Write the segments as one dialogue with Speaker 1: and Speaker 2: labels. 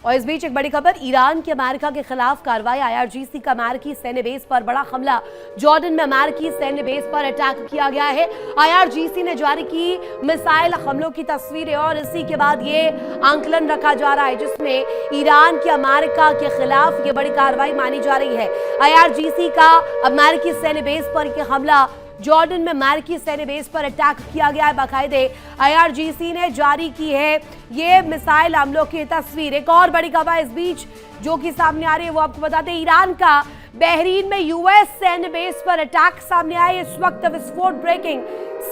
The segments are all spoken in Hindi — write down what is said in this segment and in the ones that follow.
Speaker 1: और इस बीच एक बड़ी खबर, ईरान की अमेरिका के खिलाफ कार्रवाई। आईआरजीसी का अमेरिकी सैन्य बेस पर बड़ा हमला। जॉर्डन में अमेरिकी सैन्य बेस पर अटैक किया गया है। आईआरजीसी ने जारी की मिसाइल हमलों की तस्वीरें और इसी के बाद ये आंकलन रखा जा रहा है जिसमें ईरान की अमेरिका के खिलाफ ये बड़ी कार्रवाई मानी जा रही है। आईआरजीसी का अमेरिकी सैन्य बेस पर यह हमला, जॉर्डन में अमेरिकी सैन्य बेस पर अटैक किया गया है। बाकायदे आईआरजीसी ने जारी की है ये मिसाइल हमलों की तस्वीर। एक और बड़ी खबर इस बीच जो कि सामने आ रही है वो आपको बताते हैं, ईरान का बहरीन में यूएस सैन्य बेस पर अटैक सामने आया। इस वक्त विस्फोट ब्रेकिंग,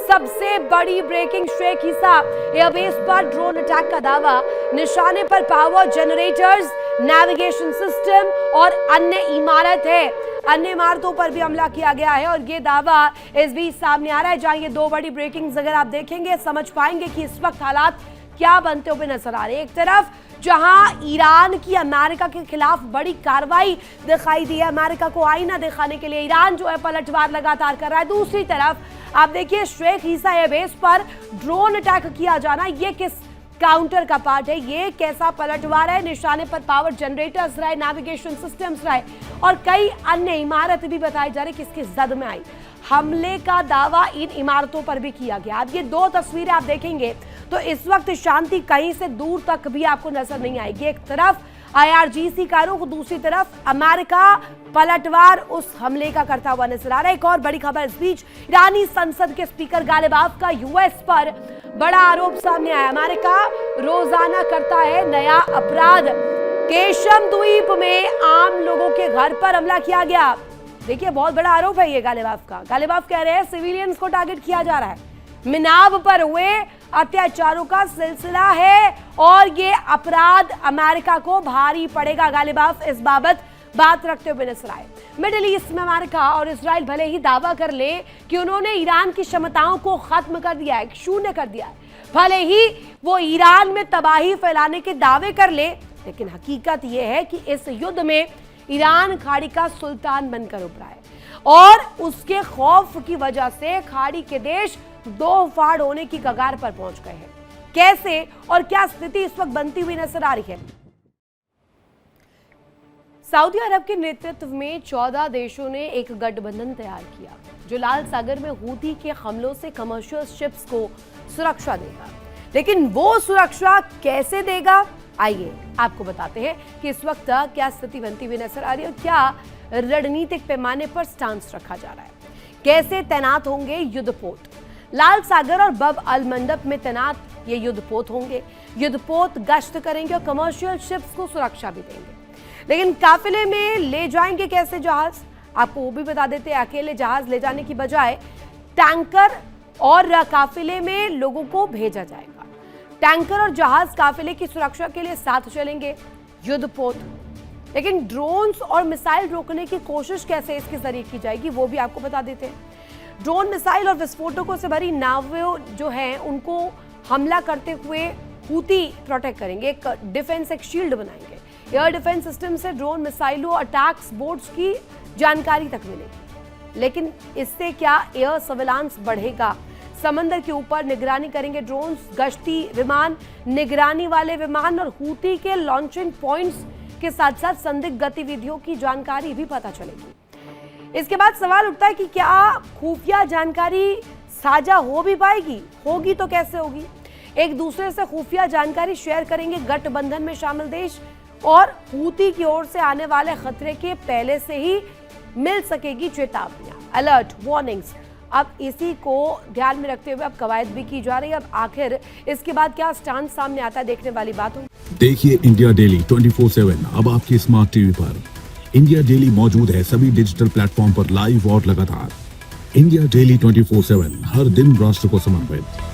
Speaker 1: सबसे बड़ी ब्रेकिंग, शेख ईसा एयरबेस पर ड्रोन अटैक का दावा। निशाने पर पावर जनरेटर्स, नेविगेशन सिस्टम और अन्य इमारत है। अन्य इमारतों पर भी हमला किया गया है और ये दावा इस बीच सामने आ रहा है। जहां ये दो बड़ी ब्रेकिंग्स अगर आप देखेंगे समझ पाएंगे कि इस वक्त हालात क्या बनते हुए नजर आ रहे हैं। एक तरफ जहां ईरान की अमेरिका के खिलाफ बड़ी कार्रवाई दिखाई दी है, अमेरिका को आईना दिखाने के लिए ईरान जो है पलटवार लगातार कर रहा है। दूसरी तरफ आप देखिए शेख ईसा एयरबेस पर ड्रोन अटैक किया जाना, ये किस काउंटर का पार्ट है, ये कैसा पलटवार है। निशाने पर पावर जनरेटर्स रहे, नेविगेशन सिस्टम्स रहे और कई अन्य इमारत भी बताई जा रही किसकी जद में आई। हमले का दावा इन इमारतों पर भी किया गया। अब ये दो तस्वीरें आप देखेंगे तो इस वक्त शांति कहीं से दूर तक भी आपको नजर नहीं आएगी। एक तरफ आईआरजीसी का रुख, दूसरी तरफ अमेरिका पलटवार उस हमले का करता हुआ नजर आ रहा है। एक और बड़ी खबर इस बीच, ईरानी संसद के स्पीकर गालिबाफ का यूएस पर बड़ा आरोप सामने आया। अमेरिका रोजाना करता है नया अपराध। केशम द्वीप में आम लोगों के घर पर हमला किया गया। देखिए बहुत बड़ा आरोप है ये गालिबाफ का। गालिबाफ कह रहे हैं सिविलियंस को टारगेट किया जा रहा है। मिनाब पर हुए अत्याचारों का सिलसिला है और ये अपराध अमेरिका को भारी पड़ेगा। गालिबाफ इस बाबत बात रखते हुए नजर आए। मिडिल ईस्ट में अमेरिका और इजराइल भले ही दावा कर ले कि उन्होंने ईरान की क्षमताओं को खत्म कर दिया है, शून्य कर दिया है, भले ही वो ईरान में तबाही फैलाने के दावे कर ले, लेकिन हकीकत यह है कि इस युद्ध में ईरान खाड़ी का सुल्तान बनकर उभरा है और उसके खौफ की वजह से खाड़ी के देश दो फाड़ होने की कगार पर पहुंच गए हैं। कैसे और क्या स्थिति इस वक्त बनती हुई नजर आ रही है। सऊदी अरब के नेतृत्व में 14 देशों ने एक गठबंधन तैयार किया जो लाल सागर में हूती के हमलों से कमर्शियल शिप्स को सुरक्षा देगा। लेकिन वो सुरक्षा कैसे देगा, आइए आपको बताते हैं कि इस वक्त क्या स्थिति बनती हुई नजर आ रही है और क्या रणनीतिक पैमाने पर स्टांस रखा जा रहा है। कैसे तैनात होंगे युद्धपोत। लाल सागर और बब अल मंडब में तैनात ये युद्धपोत होंगे। युद्धपोत गश्त करेंगे और कमर्शियल शिप्स को सुरक्षा भी देंगे। लेकिन काफिले में ले जाएंगे कैसे जहाज, आपको वो भी बता देते हैं। अकेले जहाज ले जाने की बजाय टैंकर और काफिले में लोगों को भेजा जाएगा। टैंकर और जहाज काफिले की सुरक्षा के लिए साथ चलेंगे। युद्धपोत, लेकिन ड्रोन्स और मिसाइल रोकने की कोशिश कैसे इसके जरिए की जाएगी वो भी आपको बता देते हैं। ड्रोन, मिसाइल और विस्फोटकों से भरी नावें जो हैं उनको हमला करते हुए हूती प्रोटेक्ट करेंगे। एक डिफेंस, एक शील्ड बनाएंगे। एयर डिफेंस सिस्टम से ड्रोन, मिसाइलों, अटैक्स बोट्स की जानकारी तक मिलेगी। लेकिन इससे क्या एयर सर्विलांस बढ़ेगा। समंदर के ऊपर निगरानी करेंगे ड्रोन्स, गश्ती विमान, निगरानी वाले विमान और हूती के लॉन्चिंग पॉइंट्स के साथ साथ संदिग्ध गतिविधियों की जानकारी भी पता चलेगी। इसके बाद सवाल उठता है कि क्या खुफिया जानकारी साझा हो भी पाएगी, होगी तो कैसे होगी। एक दूसरे से खुफिया जानकारी शेयर करेंगे गठबंधन में शामिल देश और हूती की ओर से आने वाले खतरे के पहले से ही मिल सकेगी चेतावनियां, अलर्ट, वार्निंग्स। अब इसी को ध्यान में रखते हुए अब कवायद भी की जा रही है। अब आखिर इसके बाद क्या स्टांस सामने आता है देखने वाली बात हो।
Speaker 2: देखिए इंडिया डेली 24/7 अब आपकी स्मार्ट टीवी पर। इंडिया डेली मौजूद है सभी डिजिटल प्लेटफॉर्म पर लाइव और लगातार। इंडिया डेली 24/7 हर दिन राष्ट्र को समर्पित।